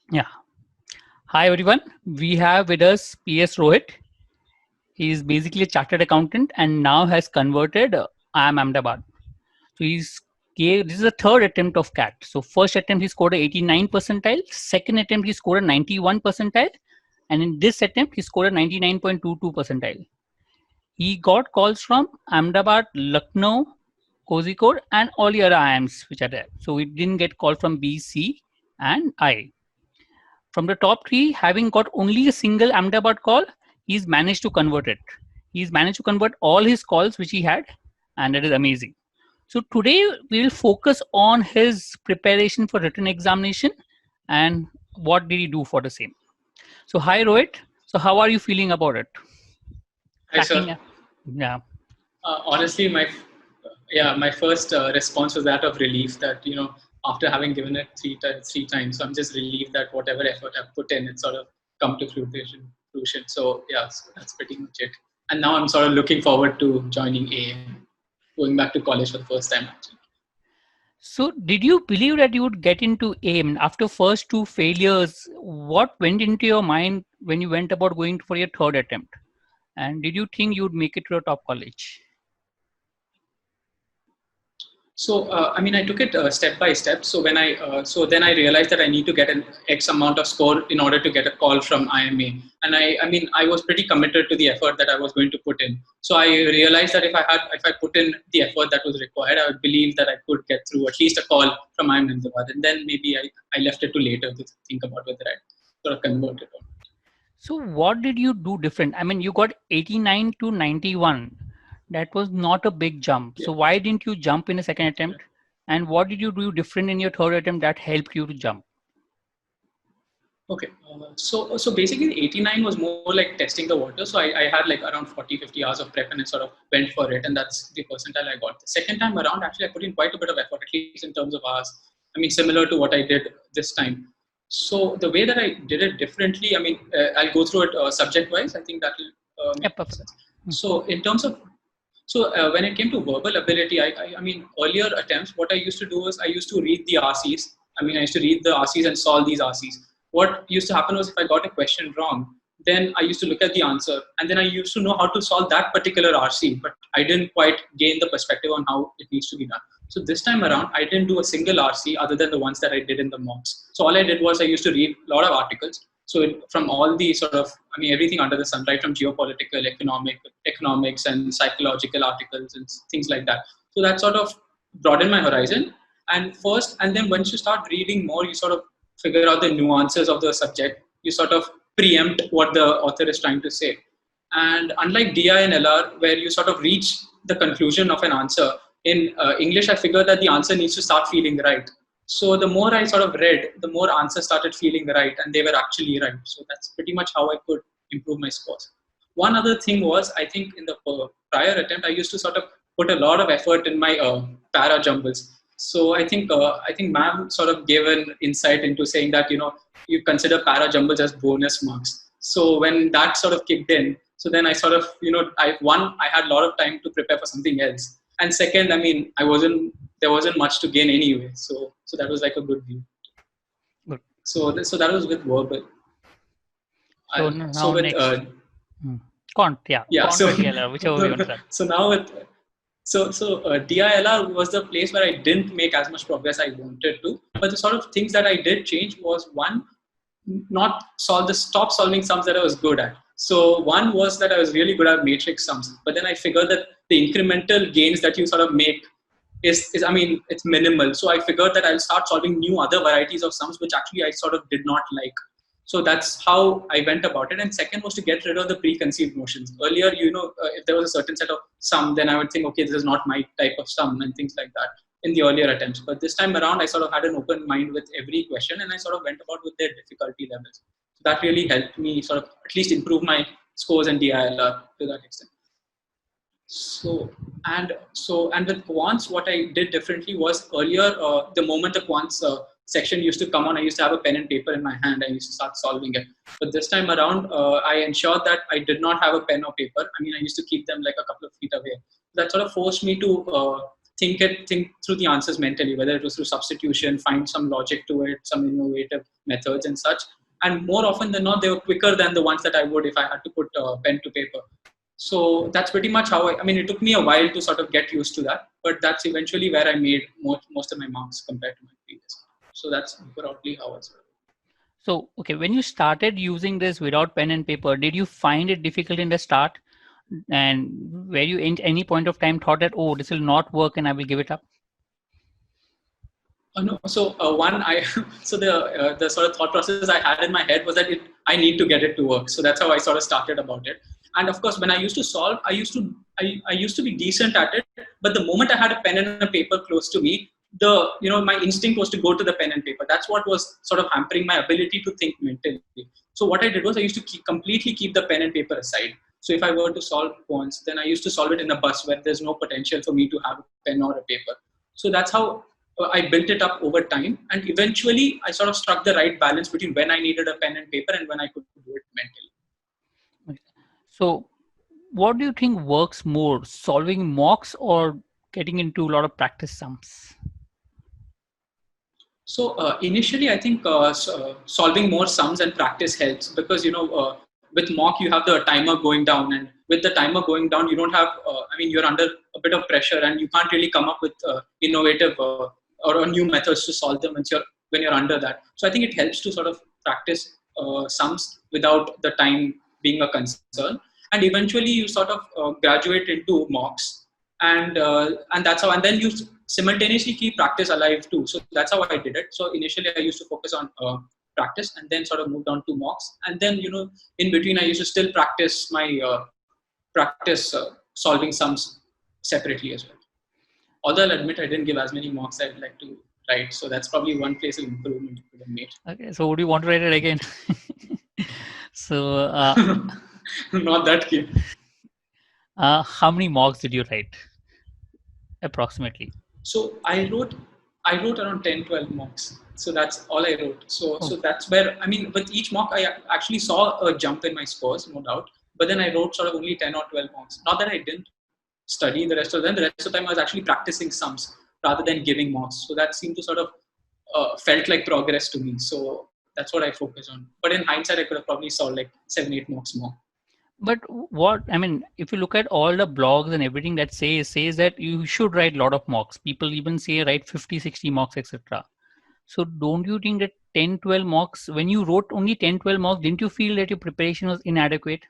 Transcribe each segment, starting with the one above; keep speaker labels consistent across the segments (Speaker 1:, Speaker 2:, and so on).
Speaker 1: Yeah. Hi, everyone. We have with us PS Rohit. He is basically a chartered accountant and now has converted IIM Ahmedabad. So this is the third attempt of CAT. So first attempt he scored a 89 percentile. Second attempt he scored a 91 percentile. And in this attempt he scored a 99.22 percentile. He got calls from Ahmedabad, Lucknow, Kozhikode and all the other IIMs which are there. So we didn't get call from B, C and I. From the top three, having got only a single Ahmedabad call, he's managed to convert it. He's managed to convert all his calls which he had, and it is amazing. So today we will focus on his preparation for written examination and what did he do for the same. So hi Rohit. So how are you feeling about it?
Speaker 2: Hi, sir.
Speaker 1: Cracking, yeah.
Speaker 2: Honestly, my first response was that of relief that after having given it three times, so I'm just relieved that whatever effort I've put in, it's sort of come to fruition. So yeah, so that's pretty much it. And now I'm sort of looking forward to joining A, going back to college for the first time actually.
Speaker 1: So did you believe that you would get into AIM after first two failures? What went into your mind when you went about going for your third attempt? And did you think you would make it to a top college?
Speaker 2: So I took it step by step. So then I realized that I need to get an X amount of score in order to get a call from IIM A. And I was pretty committed to the effort that I was going to put in. So I realized that if I put in the effort that was required, I would believe that I could get through at least a call from IIM Ahmedabad. And then maybe I left it to later to think about whether I sort of convert it or not.
Speaker 1: So what did you do different? I mean, you got 89 to 91. That was not a big jump.
Speaker 2: Yeah.
Speaker 1: So why didn't you jump in a second attempt? And what did you do different in your third attempt that helped you to jump?
Speaker 2: Okay, so basically 89 was more like testing the water. So I had like around 40-50 hours of prep and I sort of went for it, and that's the percentile I got. The second time around, actually I put in quite a bit of effort, at least in terms of hours. Similar to what I did this time. So the way that I did it differently, I'll go through it subject wise. I think that will
Speaker 1: Yeah,
Speaker 2: make
Speaker 1: perfect.
Speaker 2: sense. So in terms of when it came to verbal ability, earlier attempts, what I used to do was I used to read the RCs. I used to read the RCs and solve these RCs. What used to happen was if I got a question wrong, then I used to look at the answer and then I used to know how to solve that particular RC, but I didn't quite gain the perspective on how it needs to be done. So this time around, I didn't do a single RC other than the ones that I did in the mocks. So all I did was I used to read a lot of articles. So from all the sort of, everything under the sun, right from geopolitical, economics and psychological articles and things like that. So that sort of broadened my horizon. And then once you start reading more, you sort of figure out the nuances of the subject. You sort of preempt what the author is trying to say. And unlike DI and LR, where you sort of reach the conclusion of an answer, in English, I figured that the answer needs to start feeling right. So the more I sort of read, the more answers started feeling right, and they were actually right. So that's pretty much how I could improve my scores. One other thing was, I think in the prior attempt, I used to sort of put a lot of effort in my para jumbles. So I think ma'am sort of gave an insight into saying that you consider para jumbles as bonus marks. So when that sort of kicked in, so then I sort of I had a lot of time to prepare for something else, and second, there wasn't much to gain anyway. So that was like a good view.
Speaker 1: Good.
Speaker 2: So that was with verbal.
Speaker 1: So
Speaker 2: So
Speaker 1: now
Speaker 2: with
Speaker 1: next. Quant, yeah.
Speaker 2: yeah.
Speaker 1: Quant or DLR, whichever way you want to start.
Speaker 2: So now with DILR was the place where I didn't make as much progress I wanted to. But the sort of things that I did change was one, stop solving sums that I was good at. So one was that I was really good at matrix sums, but then I figured that the incremental gains that you sort of make is it's minimal. So I figured that I'll start solving new other varieties of sums, which actually I sort of did not like. So that's how I went about it. And second was to get rid of the preconceived notions. Earlier, if there was a certain set of sum, then I would think, okay, this is not my type of sum and things like that in the earlier attempts. But this time around, I sort of had an open mind with every question and I sort of went about with their difficulty levels. So that really helped me sort of at least improve my scores and DILR to that extent. So with quants, what I did differently was earlier, the moment the quants section used to come on, I used to have a pen and paper in my hand. I used to start solving it. But this time around, I ensured that I did not have a pen or paper. I used to keep them like a couple of feet away. That sort of forced me to think through the answers mentally, whether it was through substitution, find some logic to it, some innovative methods and such. And more often than not, they were quicker than the ones that I would if I had to put pen to paper. So that's pretty much how I mean, it took me a while to sort of get used to that, but that's eventually where I made most of my marks compared to my previous. So that's broadly how I started.
Speaker 1: So, okay, when you started using this without pen and paper, did you find it difficult in the start? And were you in any point of time thought that, oh, this will not work and I will give it up?
Speaker 2: No. So one, I so the sort of thought process I had in my head was that I need to get it to work. So that's how I sort of started about it. And of course, when I used to solve, I used to be decent at it. But the moment I had a pen and a paper close to me, my instinct was to go to the pen and paper. That's what was sort of hampering my ability to think mentally. So what I did was I used to completely keep the pen and paper aside. So if I were to solve points, then I used to solve it in a bus where there's no potential for me to have a pen or a paper. So that's how I built it up over time, and eventually I sort of struck the right balance between when I needed a pen and paper and when I could do it mentally.
Speaker 1: So, what do you think works more, solving mocks or getting into a lot of practice sums?
Speaker 2: So initially, I think solving more sums and practice helps because with mock you have the timer going down, and with the timer going down, you don't have. You're under a bit of pressure, and you can't really come up with innovative or new methods to solve them when you're under that. So I think it helps to sort of practice sums without the time being a concern, and eventually you sort of graduate into mocks, and that's how. And then you simultaneously keep practice alive too. So that's how I did it. So initially I used to focus on practice, and then sort of moved on to mocks, and then in between I used to still practice my solving sums separately as well. Although I'll admit I didn't give as many mocks I'd like to write, so that's probably one place of improvement I could have made.
Speaker 1: Okay, so would you want to write it again? So
Speaker 2: not that keen.
Speaker 1: How many mocks did you write approximately?
Speaker 2: So I wrote around 10-12 mocks. So that's all I wrote. So that's where, with each mock I actually saw a jump in my scores, no doubt. But then I wrote sort of only 10 or 12 mocks. Not that I didn't study the rest of them. The rest of the time I was actually practicing sums rather than giving mocks. So that seemed to sort of felt like progress to me. So that's what I focus on. But in hindsight, I could have probably solved like 7-8 mocks more.
Speaker 1: But if you look at all the blogs and everything that says that you should write a lot of mocks. People even say write 50, 60 mocks, etc. So don't you think that 10, 12 mocks, when you wrote only 10, 12 mocks, didn't you feel that your preparation was inadequate?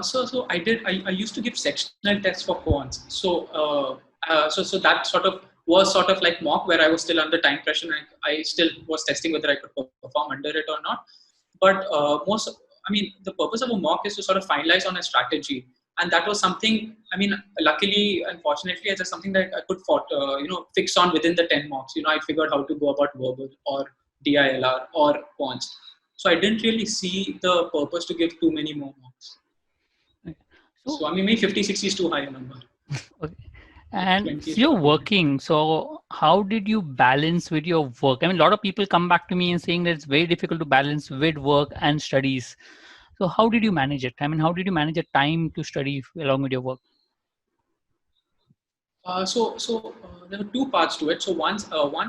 Speaker 2: So I did. I used to give sectional tests for Quant. So that sort of was sort of like mock, where I was still under time pressure, and I still was testing whether I could perform under it or not. But the purpose of a mock is to sort of finalize on a strategy, and that was something. Luckily, unfortunately, it's just something that I could fix on within the 10 mocks. I figured how to go about verbal or DILR or Quant. So I didn't really see the purpose to give too many more mocks. So maybe 50, 60 is too high a number.
Speaker 1: Okay. And so you're working. So how did you balance with your work? A lot of people come back to me and saying that it's very difficult to balance with work and studies. So how did you manage it? How did you manage the time to study along with your work?
Speaker 2: There were two parts to it. So one,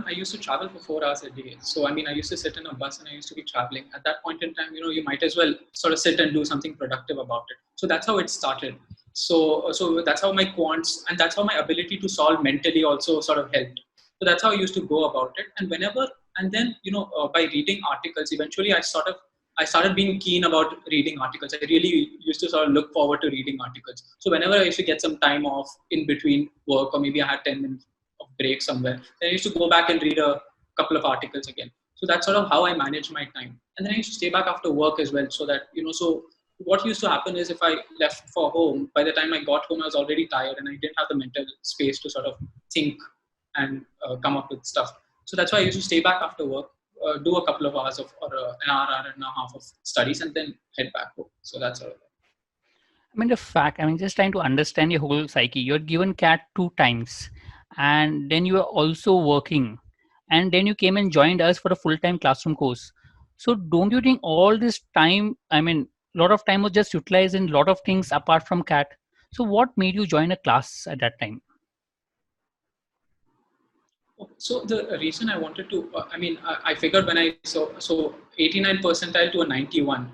Speaker 2: I used to travel for 4 hours a day. So I used to sit in a bus and I used to be traveling. At that point in time, you might as well sort of sit and do something productive about it. So that's how it started. So that's how my quants and that's how my ability to solve mentally also sort of helped. So that's how I used to go about it. And then by reading articles, eventually I started being keen about reading articles. I really used to sort of look forward to reading articles. So whenever I used to get some time off in between work, or maybe I had 10 minutes of break somewhere, then I used to go back and read a couple of articles again. So that's sort of how I manage my time. And then I used to stay back after work as well, so that, so what used to happen is if I left for home, by the time I got home, I was already tired and I didn't have the mental space to sort of think and come up with stuff. So that's why I used to stay back after work, do a couple of hours of, or an hour and a half of studies, and then head back home. So that's all.
Speaker 1: The fact, just trying to understand your whole psyche. You're given CAT 2 times, and then you are also working, and then you came and joined us for a full-time classroom course. So don't you think all this time, a lot of time was just utilized in a lot of things apart from CAT? So what made you join a class at that time?
Speaker 2: So the reason I wanted to, I figured when I so 89 percentile to a 91.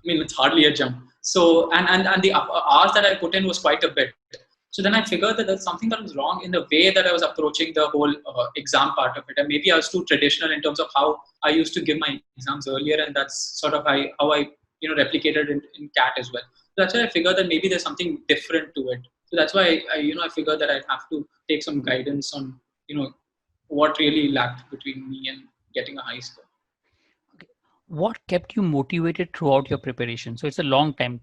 Speaker 2: It's hardly a jump. So and the hours that I put in was quite a bit. So then I figured that there's something that was wrong in the way that I was approaching the whole exam part of it, and maybe I was too traditional in terms of how I used to give my exams earlier, and that's sort of how I replicated in CAT as well. So that's why I figured that maybe there's something different to it. So that's why I figured that I'd have to take some guidance on what really lacked between me and getting a high score.
Speaker 1: What kept you motivated throughout your preparation? So it's a long time.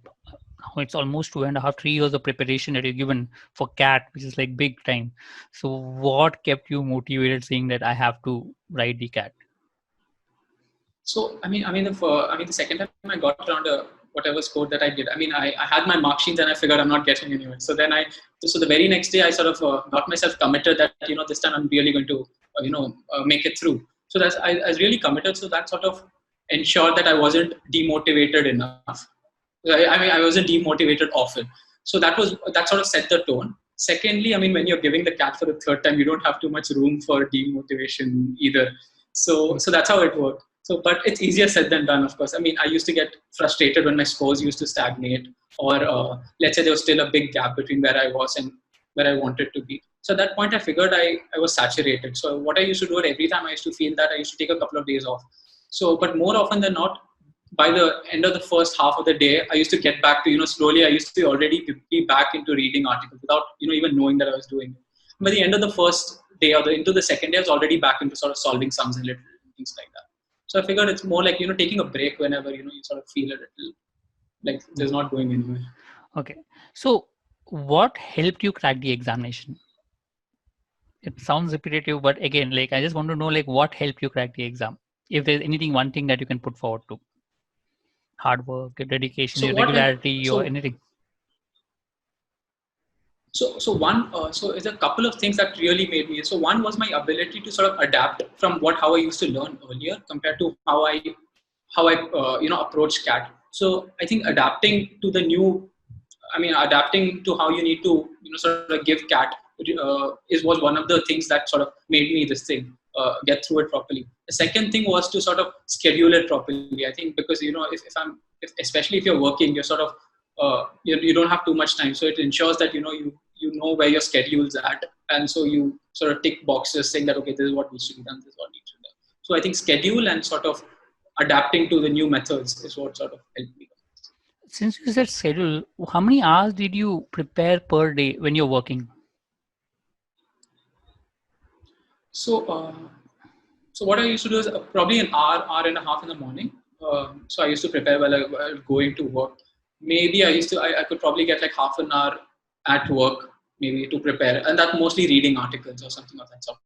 Speaker 1: It's almost 2.5, 3 years of preparation that you're given for CAT, which is like big time. So what kept you motivated saying that I have to write the CAT?
Speaker 2: So the second time I got around whatever score that I did, I had my mark sheets and I figured I'm not getting anywhere. So then so the very next day I sort of got myself committed that this time I'm really going to make it through. So I was really committed. So that sort of ensured that I wasn't demotivated enough. I wasn't demotivated often. So that sort of set the tone. Secondly, when you're giving the CAT for the third time, you don't have too much room for demotivation either. So that's how it worked. So, but it's easier said than done, of course. I used to get frustrated when my scores used to stagnate, or let's say there was still a big gap between where I was and where I wanted to be. So at that point, I figured I was saturated. So what I used to do every time I used to feel that, I used to take a couple of days off. So, but more often than not, by the end of the first half of the day, I used to get back to, slowly I used to already be back into reading articles without, even knowing that I was doing it. By the end of the first day or into the second day, I was already back into sort of solving sums and little things like that. So I figured it's more like, taking a break whenever, you sort of feel a little like there's not going anywhere.
Speaker 1: Okay. So what helped you crack the examination? It sounds repetitive, but again, like I just want to know like what helped you crack the exam. If there's anything, one thing that you can put forward to. Hard work, dedication,
Speaker 2: So
Speaker 1: your
Speaker 2: what helped?
Speaker 1: regularity or anything.
Speaker 2: So it's a couple of things that really made me. So one was my ability to sort of adapt from how I used to learn earlier compared to how I approach CAT. So I think adapting to the new, adapting to how you need to sort of give CAT was one of the things that sort of made me this thing get through it properly. The second thing was to sort of schedule it properly. I think because especially if you're working, you're sort of you don't have too much time, so it ensures that you know where your schedule's at, and so you sort of tick boxes saying that okay, this is what needs to be done, this is what needs to be done. So I think schedule and sort of adapting to the new methods is what sort of helped me.
Speaker 1: Since you said schedule, how many hours did you prepare per day when you're working?
Speaker 2: So what I used to do is probably an hour and a half in the morning. So I used to prepare while going to work. Maybe I could probably get like half an hour at work, maybe to prepare, and that mostly reading articles or something of that sort.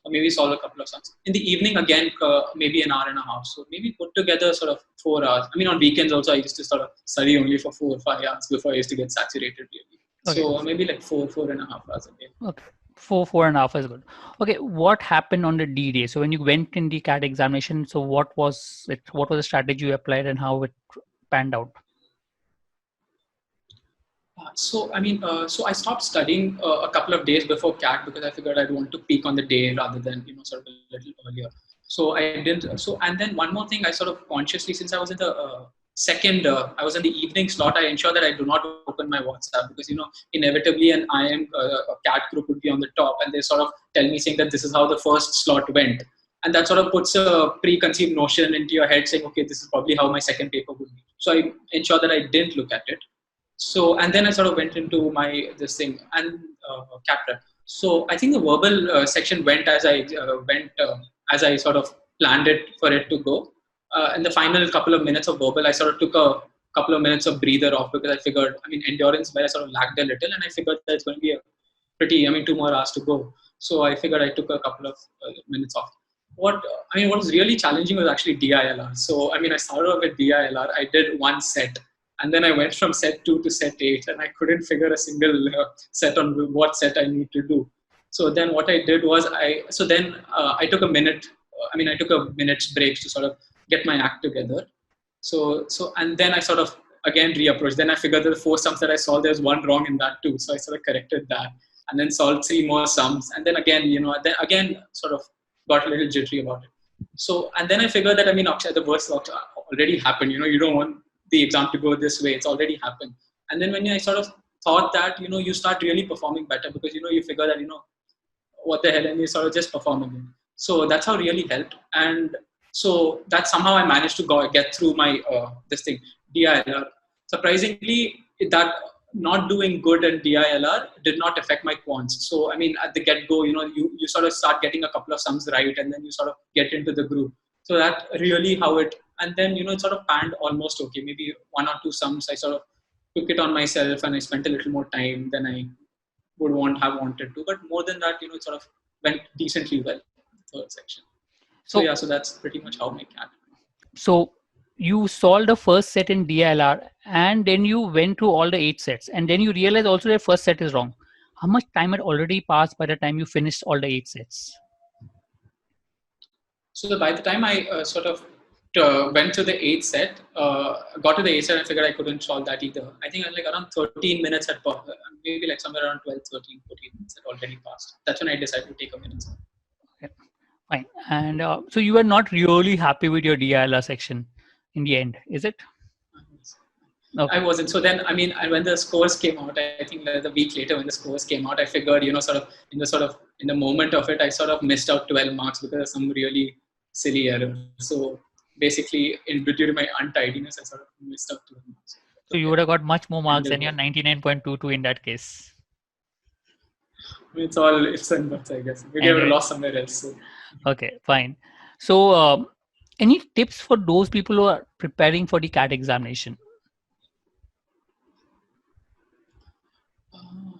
Speaker 2: Or maybe solve a couple of sums. In the evening, again, maybe an hour and a half. So maybe put together sort of 4 hours. On weekends also, I used to sort of study only for 4 or 5 hours before I used to get saturated really.
Speaker 1: Okay.
Speaker 2: So maybe like 4.5 hours a day.
Speaker 1: Okay. 4.5 is good. Okay. What happened on the D day? So when you went in the CAT examination, so what was it? What was the strategy you applied and how it panned out?
Speaker 2: So I stopped studying a couple of days before CAT because I figured I'd want to peak on the day rather than sort of a little earlier. So I didn't. So and then one more thing, I sort of consciously, since I was in the I was in the evening slot, I ensure that I do not open my WhatsApp because inevitably an IIM a CAT group would be on the top, and they sort of tell me saying that this is how the first slot went, and that sort of puts a preconceived notion into your head saying, okay, this is probably how my second paper would be. So I ensure that I didn't look at it. So, and then I sort of went into this thing and CAT prep. So I think the verbal section went as I sort of planned it for it to go. In the final couple of minutes of verbal, I sort of took a couple of minutes of breather off because I figured, endurance where I sort of lagged a little, and I figured that it's going to be a pretty, 2 more hours to go. So I figured I took a couple of minutes off. What was really challenging was actually DILR. So I started off with DILR. I did one set. And then I went from set 2 to set 8, and I couldn't figure a single set on what set I need to do. So then what I did was I took a minute. I took a minute's break to sort of get my act together. And then I sort of again reapproach. Then I figured that the 4 sums that I solved, there was one wrong in that too. So I sort of corrected that and then solved 3 more sums. And then again, then again sort of got a little jittery about it. So, and then I figured that, Akshay, the worst already happened. You don't want the exam to go this way. It's already happened. And then when I sort of thought that, you start really performing better because, you figure that, what the hell, and you sort of just perform again. So that's how really helped. And so that somehow I managed to get through my, DILR. Surprisingly, that not doing good in DILR did not affect my quants. So, at the get-go, you sort of start getting a couple of sums right, and then you sort of get into the groove. So that really how it, and then, it sort of panned almost okay. Maybe 1 or 2 sums, I sort of took it on myself and I spent a little more time than I would have wanted to. But more than that, it sort of went decently well, the third section. So that's pretty much how my CAT.
Speaker 1: So you solved the first set in DILR and then you went through all the 8 sets and then you realized also that first set is wrong. How much time had already passed by the time you finished all the 8 sets?
Speaker 2: So by the time I sort of went to the 8th set, got to the 8th set and figured I couldn't solve that either. I think like around 13 minutes had passed, maybe like somewhere around 12, 13, 14 minutes had already passed. That's when I decided to take a minute.
Speaker 1: Okay, fine. And so you were not really happy with your DILR section in the end, is it?
Speaker 2: Okay. I wasn't. So then, when the scores came out, I think like the week later when the scores came out, I figured, in the moment of it, I sort of missed out 12 marks because of some really silly error. So basically, due to my untidiness, I sort of missed out 12 marks.
Speaker 1: So you would have got much more marks than your 99.22 in that case.
Speaker 2: It's all ifs and buts, I guess. Maybe I would have lost somewhere else. So.
Speaker 1: Okay, fine. So any tips for those people who are preparing for the CAT examination?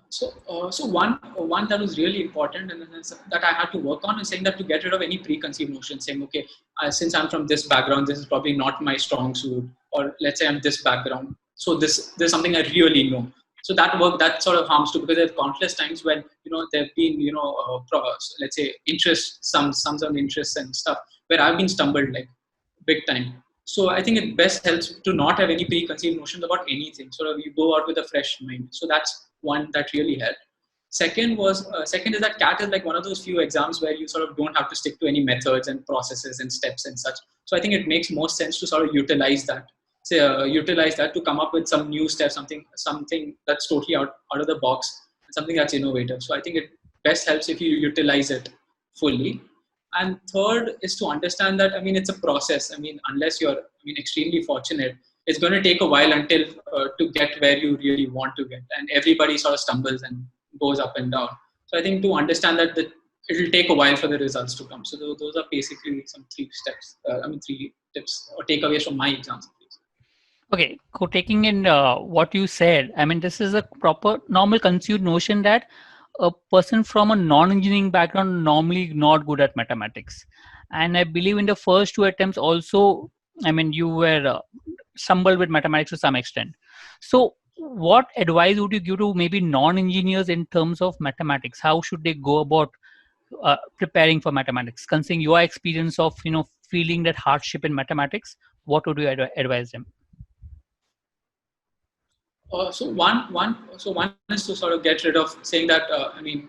Speaker 2: So one that was really important and that I had to work on is saying that to get rid of any preconceived notions, saying, okay, since I'm from this background, this is probably not my strong suit, or let's say I'm this background, so there's something I really know. So that sort of harms too, because there's countless times when there have been let's say some interests and stuff where I've been stumbled like big time. So I think it best helps to not have any preconceived notions about anything. So you go out with a fresh mind. So that's one that really helped. Second is that CAT is like one of those few exams where you sort of don't have to stick to any methods and processes and steps and such. So I think it makes more sense to sort of utilize that to come up with some new steps, something that's totally out of the box, something that's innovative. So I think it best helps if you utilize it fully. And third is to understand that, it's a process. Unless you're, extremely fortunate, it's going to take a while until to get where you really want to get. And everybody sort of stumbles and goes up and down. So I think to understand that it'll take a while for the results to come. So those are basically some 3 steps, 3 tips or takeaways from my exams.
Speaker 1: Okay, so taking in what you said, this is a proper normal conceived notion that a person from a non-engineering background normally not good at mathematics. And I believe in the first 2 attempts also, you were stumbled with mathematics to some extent. So what advice would you give to maybe non-engineers in terms of mathematics? How should they go about preparing for mathematics? Considering your experience of, feeling that hardship in mathematics, what would you advise them?
Speaker 2: So one is to sort of get rid of saying that,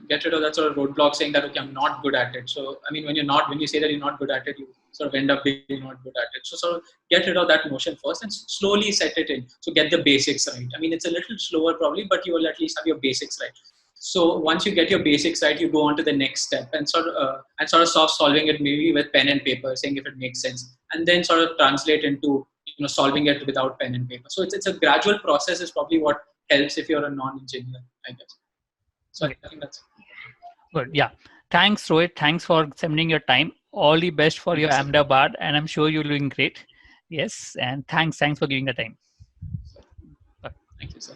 Speaker 2: get rid of that sort of roadblock saying that, okay, I'm not good at it. So, when you say that you're not good at it, you sort of end up being not good at it. So sort of get rid of that notion first and slowly set it in. So get the basics right. It's a little slower probably, but you will at least have your basics right. So once you get your basics right, you go on to the next step and sort of start solving it maybe with pen and paper, saying if it makes sense, and then sort of translate into solving it without pen and paper. So it's a gradual process is probably what helps if you're a non-engineer, I guess. So
Speaker 1: okay.
Speaker 2: I think that's
Speaker 1: good. Yeah. Thanks, Rohit. Thanks for spending your time. All the best for your Ahmedabad, and I'm sure you're doing great. Yes, and thanks for giving the time.
Speaker 2: Thank you, sir.